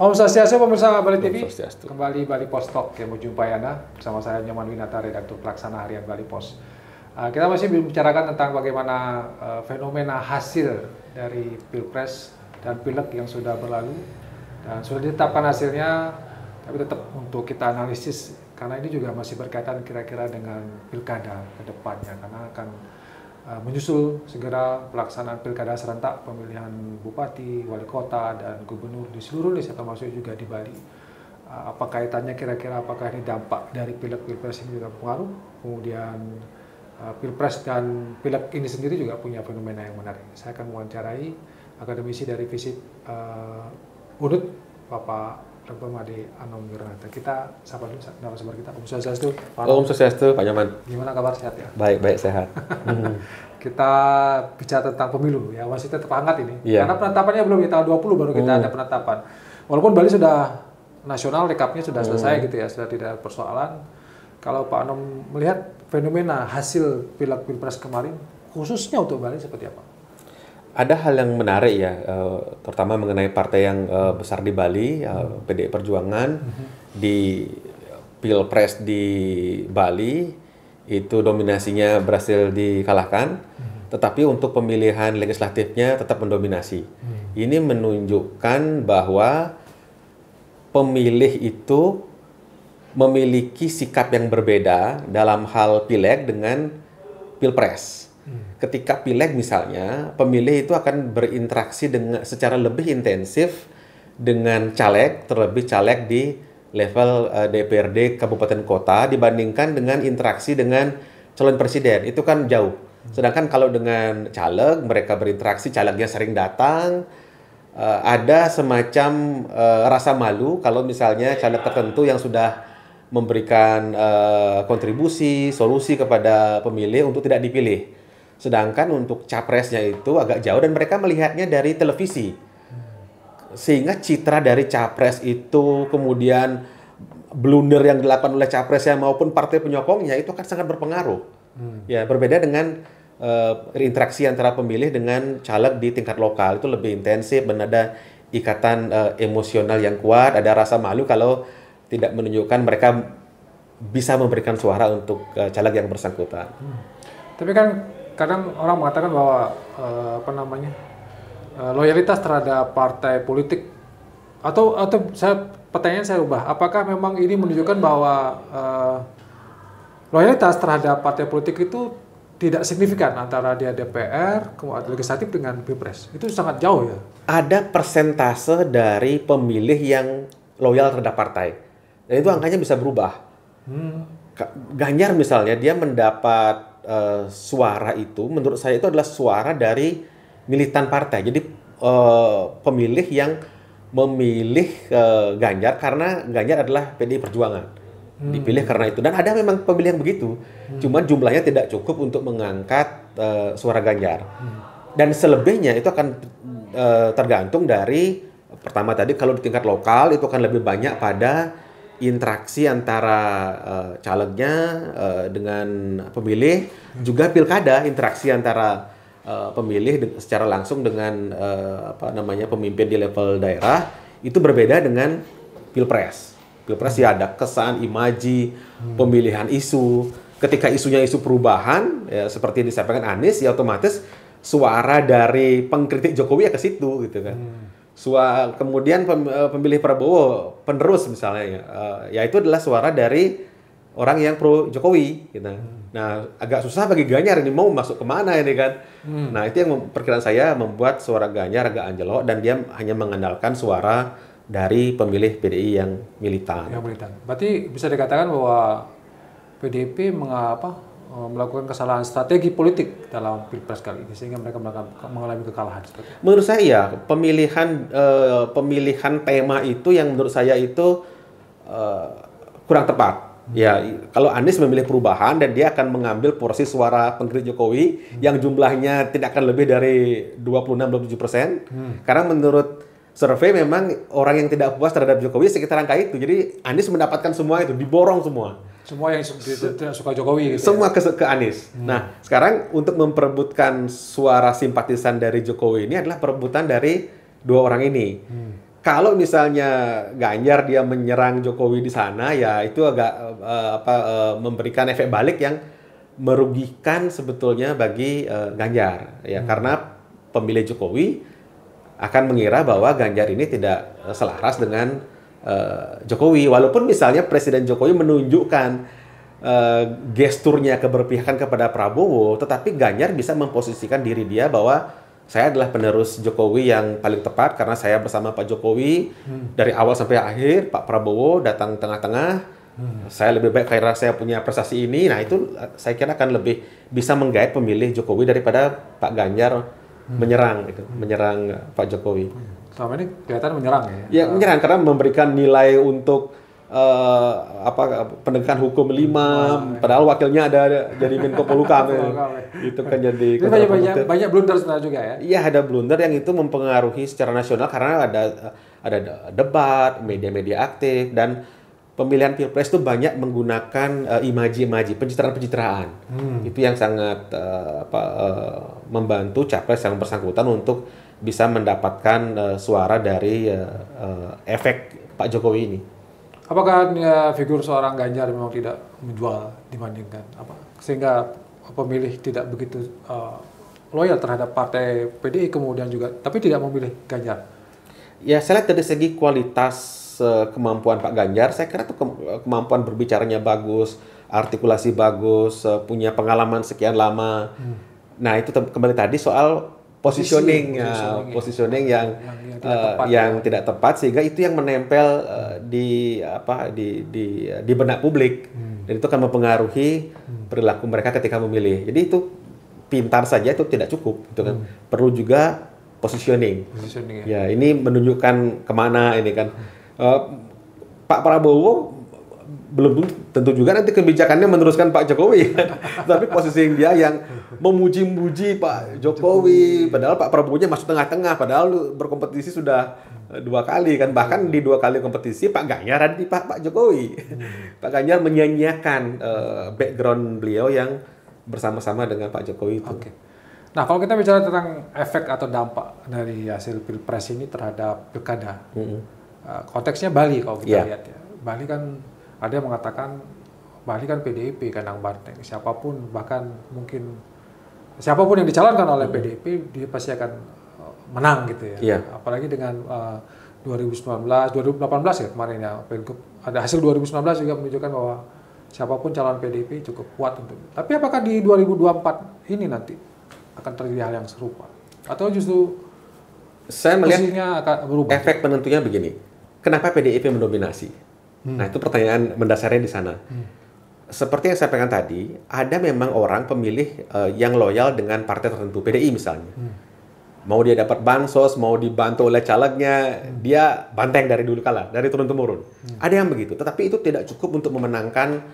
Om Swastiastu pemirsa Bali Om TV, Swastiastu. kembali Bali Post Talk yang menjumpai Anda bersama saya Nyoman Winata, redaktur pelaksana harian Bali Post. Kita masih membicarakan tentang bagaimana fenomena hasil dari Pilpres dan Pileg yang sudah berlalu dan sudah ditetapkan hasilnya, tapi tetap untuk kita analisis karena ini juga masih berkaitan kira-kira dengan pilkada ke depannya karena akan menyusul segera pelaksanaan pilkada serentak pemilihan bupati, wali kota, dan gubernur di seluruh Indonesia termasuk juga di Bali. Apa kaitannya kira-kira, apakah ini dampak dari pileg pilpres ini juga pengaruh? Kemudian pilpres dan pileg ini sendiri juga punya fenomena yang menarik. Saya akan mewawancarai akademisi dari FISIP UNUD, Bapak Dr. Made Anom Wiranata. Kita sapa dulu narasumber kita. Om Swastiastu. Om Swastiastu, Pak Nyoman. Gimana kabar, sehat ya? Baik, sehat. Kita bicara tentang pemilu ya, masih tetap hangat ini. Iya. Karena penetapannya belum, di tanggal 20 baru kita ada penetapan. Walaupun Bali sudah nasional, rekapnya sudah selesai gitu ya, sudah tidak ada persoalan. Kalau Pak Anom melihat fenomena hasil pileg pilpres kemarin, khususnya untuk Bali seperti apa? Ada hal yang menarik ya, terutama mengenai partai yang besar di Bali, PDI Perjuangan, di Pilpres di Bali, itu dominasinya berhasil dikalahkan, tetapi untuk pemilihan legislatifnya tetap mendominasi. Ini menunjukkan bahwa pemilih itu memiliki sikap yang berbeda dalam hal pileg dengan pilpres. Ketika pileg misalnya, pemilih itu akan berinteraksi dengan secara lebih intensif dengan caleg, terlebih caleg di level DPRD kabupaten kota dibandingkan dengan interaksi dengan calon presiden. Itu kan jauh. Sedangkan kalau dengan caleg, mereka berinteraksi, calegnya sering datang, ada semacam rasa malu kalau misalnya caleg tertentu yang sudah memberikan kontribusi, solusi kepada pemilih untuk tidak dipilih. Sedangkan untuk capresnya itu agak jauh dan mereka melihatnya dari televisi. Sehingga citra dari capres itu, kemudian blunder yang dilakukan oleh capresnya maupun partai penyokongnya itu akan sangat berpengaruh. Ya, berbeda dengan interaksi antara pemilih dengan caleg di tingkat lokal, itu lebih intensif dan ada ikatan emosional yang kuat, ada rasa malu kalau tidak menunjukkan mereka bisa memberikan suara untuk caleg yang bersangkutan. Tapi kan kadang orang mengatakan bahwa loyalitas terhadap partai politik atau pertanyaan saya ubah, apakah memang ini menunjukkan bahwa loyalitas terhadap partai politik itu tidak signifikan antara dia DPR, kemudian legislatif dengan Pilpres? Itu sangat jauh ya. Ada persentase dari pemilih yang loyal terhadap partai. Dan itu angkanya bisa berubah. Ganjar misalnya, dia mendapat suara itu, menurut saya itu adalah suara dari militan partai. Jadi pemilih yang memilih Ganjar karena Ganjar adalah PDI Perjuangan. Dipilih karena itu. Dan ada memang pemilih yang begitu. Cuman jumlahnya tidak cukup untuk mengangkat suara Ganjar. Dan selebihnya itu akan tergantung dari, pertama tadi kalau di tingkat lokal itu akan lebih banyak pada interaksi antara calegnya dengan pemilih, juga pilkada interaksi antara pemilih secara langsung dengan pemimpin di level daerah, itu berbeda dengan pilpres. Pilpres ya ada kesan, imaji, pemilihan isu. Ketika isunya isu perubahan, ya, seperti disampaikan Anies, ya otomatis suara dari pengkritik Jokowi ya ke situ gitu kan. Kemudian pemilih Prabowo penerus misalnya, ya itu adalah suara dari orang yang pro Jokowi gitu. Nah, agak susah bagi Ganjar ini mau masuk kemana ini kan. Nah, itu yang perkiraan saya membuat suara Ganjar agak anjlok dan dia hanya mengandalkan suara dari pemilih PDI yang militan. Yang militan. Berarti bisa dikatakan bahwa PDIP melakukan kesalahan strategi politik dalam Pilpres kali ini sehingga mereka mengalami kekalahan. Menurut saya ya, pemilihan tema itu yang menurut saya itu kurang tepat. Ya, kalau Anies memilih perubahan dan dia akan mengambil porsi suara pengkritik Jokowi yang jumlahnya tidak akan lebih dari 26-27%. Karena menurut survei memang orang yang tidak puas terhadap Jokowi sekitar angka itu. Jadi Anies mendapatkan semua itu, diborong semua. Semua yang tidak suka Jokowi gitu. Semua ke Anies. Nah, sekarang untuk memperebutkan suara simpatisan dari Jokowi ini adalah perebutan dari dua orang ini. Kalau misalnya Ganjar dia menyerang Jokowi di sana, ya itu agak memberikan efek balik yang merugikan sebetulnya bagi Ganjar, ya karena pemilih Jokowi akan mengira bahwa Ganjar ini tidak selaras dengan Jokowi, walaupun misalnya Presiden Jokowi menunjukkan gesturnya keberpihakan kepada Prabowo, tetapi Ganjar bisa memposisikan diri dia bahwa saya adalah penerus Jokowi yang paling tepat karena saya bersama Pak Jokowi dari awal sampai akhir. Pak Prabowo datang tengah-tengah. Saya lebih baik karena saya punya prestasi ini. Nah itu saya kira akan lebih bisa menggait pemilih Jokowi daripada Pak Ganjar menyerang Pak Jokowi. Selama ini kelihatan menyerang ya? Ya menyerang karena memberikan nilai untuk penegakan hukum 5, padahal wakilnya ada jadi Menko Polhukam. Itu kan jadi banyak blunder sebenarnya juga ya? Iya, ada blunder yang itu mempengaruhi secara nasional karena ada debat, media-media aktif, dan pemilihan Pilpres itu banyak menggunakan imaji-imaji, pencitraan-pencitraan. Itu yang sangat membantu capres yang bersangkutan untuk bisa mendapatkan suara dari efek Pak Jokowi ini. Apakah figur seorang Ganjar memang tidak menjual dibandingkan sehingga pemilih tidak begitu loyal terhadap partai PDI kemudian juga, tapi tidak memilih Ganjar? Ya, saya lihat dari segi kualitas kemampuan Pak Ganjar, saya kira itu kemampuan berbicaranya bagus, artikulasi bagus, punya pengalaman sekian lama. Nah, itu kembali tadi soal positioning yang tidak tepat sehingga itu yang menempel di benak publik, dan itu akan mempengaruhi perilaku mereka ketika memilih. Jadi itu pintar saja itu tidak cukup, itu kan perlu juga positioning ya. Ini menunjukkan kemana ini kan. Pak Prabowo belum tentu juga nanti kebijakannya meneruskan Pak Jokowi, tapi posisi dia yang memuji-muji Pak Jokowi, padahal Pak Prabowo-nya masuk tengah-tengah, padahal berkompetisi sudah 2 kali kan, bahkan di 2 kali kompetisi Pak Ganjar ada di Pak Jokowi. Pak Ganjar menyanyiakan background beliau yang bersama-sama dengan Pak Jokowi itu. Oke. Nah, kalau kita bicara tentang efek atau dampak dari hasil Pilpres ini terhadap pilkada, konteksnya Bali kalau kita lihat ya, Bali kan ada yang mengatakan Bali kan PDIP kandang banteng, siapapun bahkan mungkin siapapun yang dicalonkan oleh PDIP dia pasti akan menang gitu ya. Apalagi dengan 2018 ya kemarin ya, ada hasil 2019 juga menunjukkan bahwa siapapun calon PDIP cukup kuat untuk. Tapi apakah di 2024 ini nanti akan terjadi hal yang serupa atau justru saya melihat akan berubah? Efek penentunya begini, kenapa PDIP mendominasi? Nah, itu pertanyaan mendasarnya di sana. Seperti yang saya sampaikan tadi, ada memang orang pemilih yang loyal dengan partai tertentu, PDI misalnya. Mau dia dapat bansos, mau dibantu oleh calegnya, dia banteng dari dulu kala, dari turun-temurun. Ada yang begitu, tetapi itu tidak cukup untuk memenangkan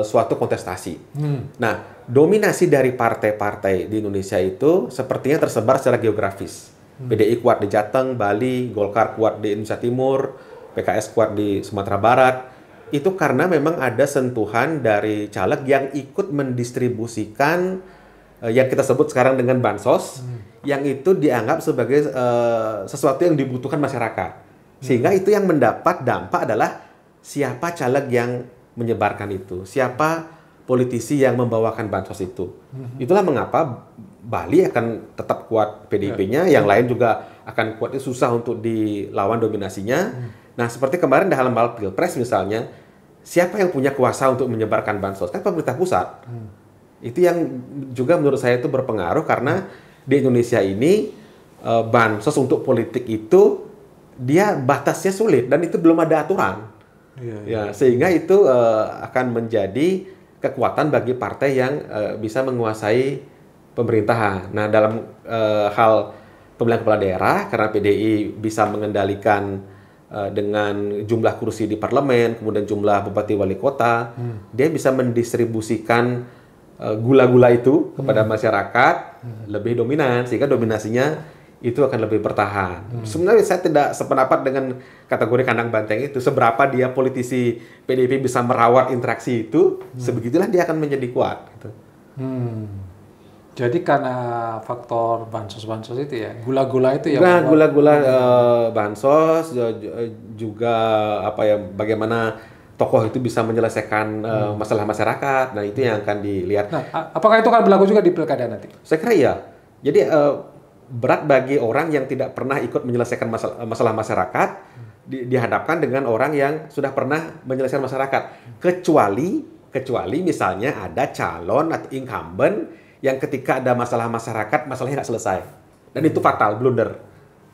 suatu kontestasi. Nah, dominasi dari partai-partai di Indonesia itu sepertinya tersebar secara geografis. PDI kuat di Jateng, Bali, Golkar kuat di Indonesia Timur, PKS kuat di Sumatera Barat. Itu karena memang ada sentuhan dari caleg yang ikut mendistribusikan yang kita sebut sekarang dengan bansos, yang itu dianggap sebagai sesuatu yang dibutuhkan masyarakat. Sehingga itu yang mendapat dampak adalah siapa caleg yang menyebarkan itu, siapa politisi yang membawakan bansos itu. Itulah mengapa Bali akan tetap kuat PDIP-nya, yang lain juga akan kuat, itu susah untuk dilawan dominasinya. Nah, seperti kemarin dalam hal Pilpres misalnya, siapa yang punya kuasa untuk menyebarkan bansos? Kan pemerintah pusat. Itu yang juga menurut saya itu berpengaruh, karena di Indonesia ini bansos untuk politik itu dia batasnya sulit dan itu belum ada aturan. Ya, sehingga itu akan menjadi kekuatan bagi partai yang bisa menguasai pemerintahan. Nah, dalam hal pemilihan kepala daerah, karena PDI bisa mengendalikan dengan jumlah kursi di parlemen, kemudian jumlah bupati wali kota, dia bisa mendistribusikan gula-gula itu kepada masyarakat lebih dominan, sehingga dominasinya itu akan lebih bertahan. Sebenarnya saya tidak sependapat dengan kategori kandang banteng itu. Seberapa dia politisi PDIP bisa merawat interaksi itu, sebegitulah dia akan menjadi kuat. Gitu. Jadi karena faktor bansos-bansos itu ya, gula-gula itu ya. Nah, gula-gula bansos juga apa ya, bagaimana tokoh itu bisa menyelesaikan masalah masyarakat. Nah, itu yang akan dilihat. Nah, apakah itu akan berlaku juga di pilkada nanti? Saya kira iya. Jadi berat bagi orang yang tidak pernah ikut menyelesaikan masalah masyarakat dihadapkan dengan orang yang sudah pernah menyelesaikan masyarakat. Kecuali misalnya ada calon atau incumbent yang ketika ada masalah masyarakat, masalahnya nggak selesai. Dan itu fatal, blunder.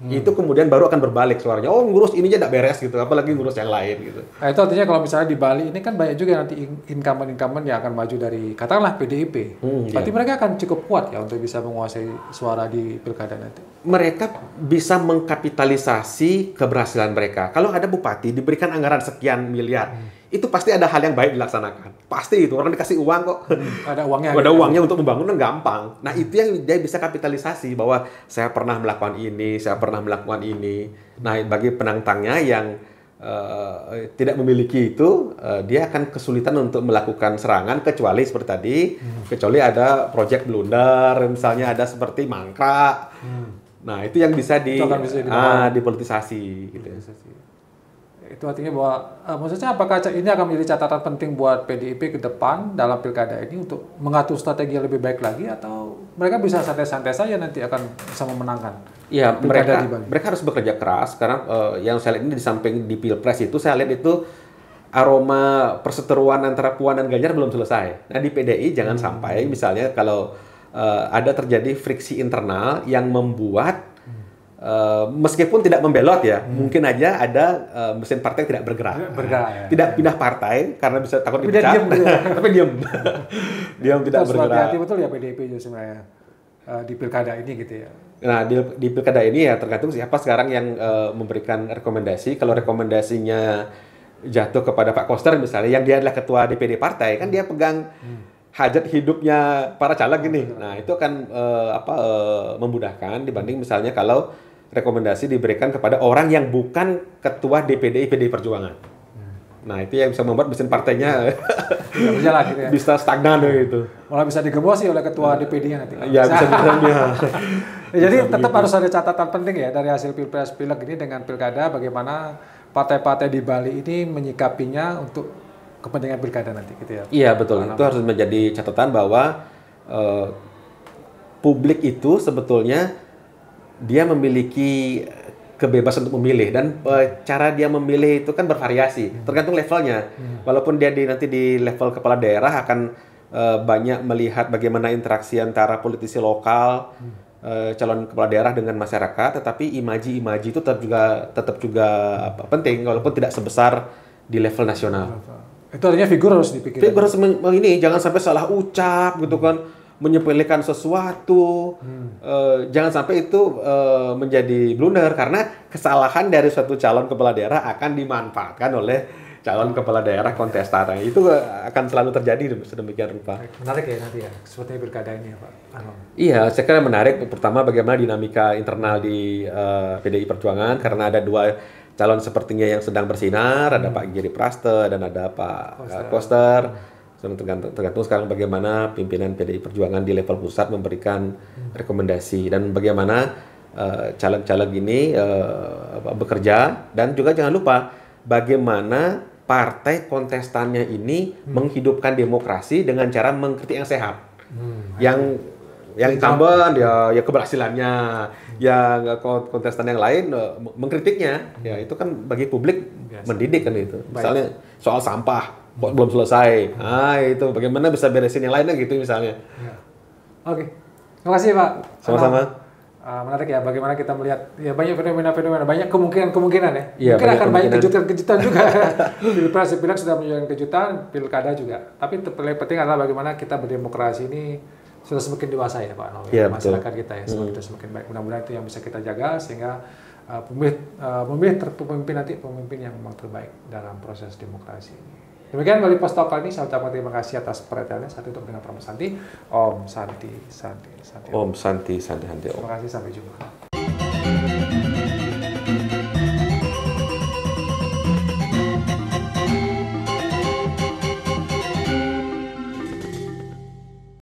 Itu kemudian baru akan berbalik suaranya. Oh, ngurus ini aja nggak beres gitu, apalagi ngurus yang lain gitu. Nah, itu artinya kalau misalnya di Bali ini kan banyak juga nanti incumbent yang akan maju dari, katakanlah PDIP. Berarti mereka akan cukup kuat ya untuk bisa menguasai suara di pilkada nanti. Mereka bisa mengkapitalisasi keberhasilan mereka. Kalau ada bupati diberikan anggaran sekian miliar, itu pasti ada hal yang baik dilaksanakan. Pasti itu, orang dikasih uang kok. Ada uangnya. Ada uangnya untuk membangun kan gampang. Nah, itu yang dia bisa kapitalisasi bahwa saya pernah melakukan ini, saya pernah melakukan ini. Nah, bagi penantangnya yang tidak memiliki itu, dia akan kesulitan untuk melakukan serangan kecuali seperti tadi, kecuali ada project blunder, misalnya ada seperti mangkrak. Nah, itu yang bisa dipolitisasi gitu. Itu artinya bahwa maksudnya apakah ini akan menjadi catatan penting buat PDIP ke depan dalam pilkada ini untuk mengatur strategi yang lebih baik lagi, atau mereka bisa santai-santai saja nanti akan bisa memenangkan? Ya, mereka harus bekerja keras karena yang saya lihat ini di samping di Pilpres itu saya lihat itu aroma perseteruan antara Puan dan Ganjar belum selesai. Nah, di PDI jangan sampai misalnya kalau ada terjadi friksi internal yang membuat meskipun tidak membelot ya, mungkin aja ada mesin partai tidak bergerak. Tidak pindah partai karena bisa takut dipecat. Tapi diam. Diam tidak bergerak. Hati-hati betul ya PDIP sebenarnya di pilkada ini gitu ya. Nah, di pilkada ini ya tergantung siapa sekarang yang memberikan rekomendasi. Kalau rekomendasinya jatuh kepada Pak Koster misalnya, yang dia adalah ketua DPD partai, kan dia pegang hajat hidupnya para caleg ini. Nah, itu akan memudahkan dibanding misalnya kalau rekomendasi diberikan kepada orang yang bukan ketua DPD PDI Perjuangan. Nah, itu yang bisa membuat mesin partainya berjalan gitu ya. Bisa stagnan gitu. Malah bisa digebosi oleh ketua DPD-nya nanti. Ya, bisa ya. Jadi tetap harus ada catatan penting ya dari hasil Pilpres Pileg ini dengan pilkada, bagaimana partai-partai di Bali ini menyikapinya untuk kepentingan pilkada nanti gitu ya. Iya, betul. Itu harus menjadi catatan bahwa publik itu sebetulnya dia memiliki kebebasan untuk memilih, dan cara dia memilih itu kan bervariasi, tergantung levelnya. Walaupun dia nanti di level kepala daerah akan banyak melihat bagaimana interaksi antara politisi lokal, calon kepala daerah dengan masyarakat, tetapi imaji itu tetap juga penting walaupun tidak sebesar di level nasional. Itu artinya figur harus dipikirkan. Figur harus ini jangan sampai salah ucap gitu kan, menyepelekan sesuatu. Jangan sampai itu menjadi blunder karena kesalahan dari suatu calon kepala daerah akan dimanfaatkan oleh calon kepala daerah kontestan. Itu akan selalu terjadi sedemikian rupa. Menarik ya nanti ya, sepertinya pilkada ini ya Pak. Iya, saya kira menarik. Pertama bagaimana dinamika internal di PDI Perjuangan, karena ada dua calon sepertinya yang sedang bersinar, ada Pak Giri Praste dan ada Pak Koster. Tergantung sekarang bagaimana pimpinan PDI Perjuangan di level pusat memberikan rekomendasi dan bagaimana caleg-caleg ini bekerja, dan juga jangan lupa bagaimana partai kontestannya ini menghidupkan demokrasi dengan cara mengkritik yang sehat. Yang incumbent ya keberhasilannya, yang kontestan yang lain mengkritiknya, ya itu kan bagi publik mendidik kan itu. Misalnya soal sampah kok belum selesai, itu bagaimana bisa beresin yang lainnya gitu misalnya. Oke, terima kasih Pak. Sama-sama. Menarik ya bagaimana kita melihat ya banyak fenomena-fenomena, banyak kemungkinan ya. Iya, mungkin akan banyak kejutan-kejutan juga. Pilpres sudah menunjukkan kejutan, pilkada juga. Tapi paling penting adalah bagaimana kita berdemokrasi ini sudah semakin dewasa ya Pak Nawawi. Ya, masyarakat kita ya semakin baik. Mudah-mudahan itu yang bisa kita jaga sehingga pemimpin nanti pemimpin yang memang terbaik dalam proses demokrasi ini. Demikian Bali Post Talk kali ini. Saya ucapkan terima kasih atas perhatiannya. Satu untuk dengan Pramu Santi. Om Santi Santi Santi. Om Santi Santi Santi. Terima kasih, sampai jumpa.